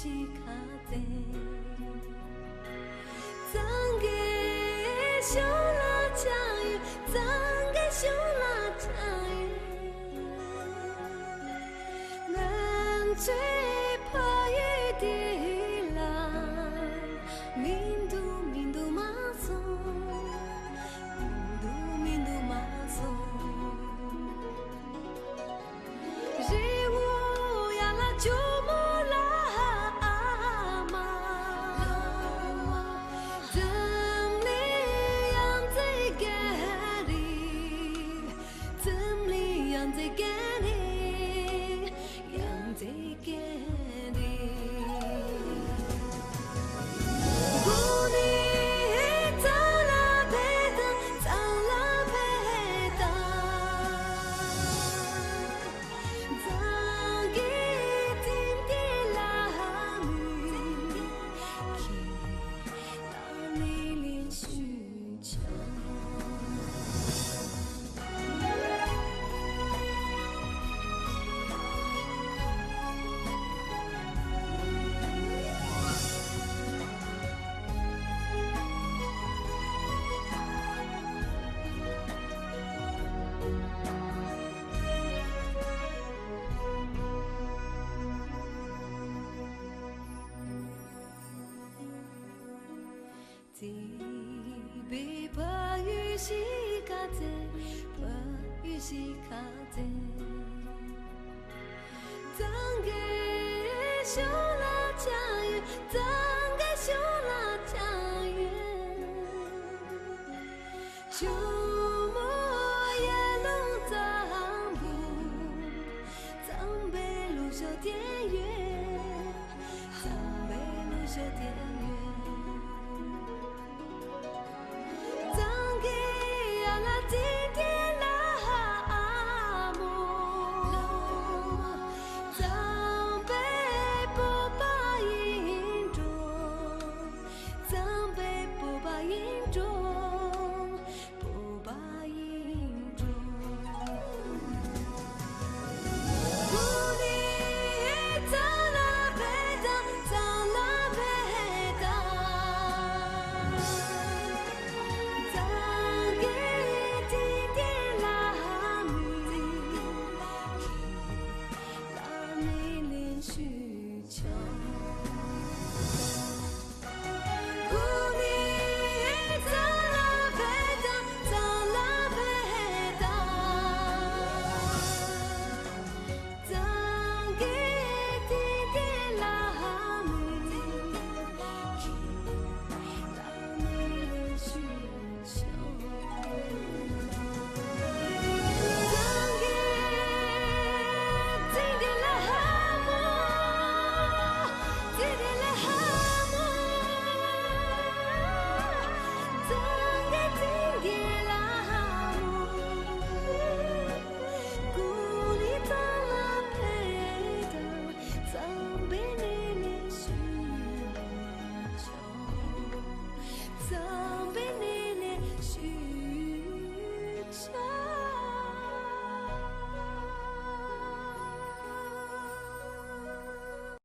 西卡的，怎给修了家园，怎给修了家园，能最怕雨的浪，民度马松，民度马松。就木拉阿妈，怎么样在干里？怎么样在干里？样在干里？姑娘走了陪灯，走了陪灯，怎给？被怕雨西卡在，怕雨西卡在，怎给修了家园，怎给修了家园，就莫夜路藏步，藏北路小田园，藏北路小田园。曾被你连续求。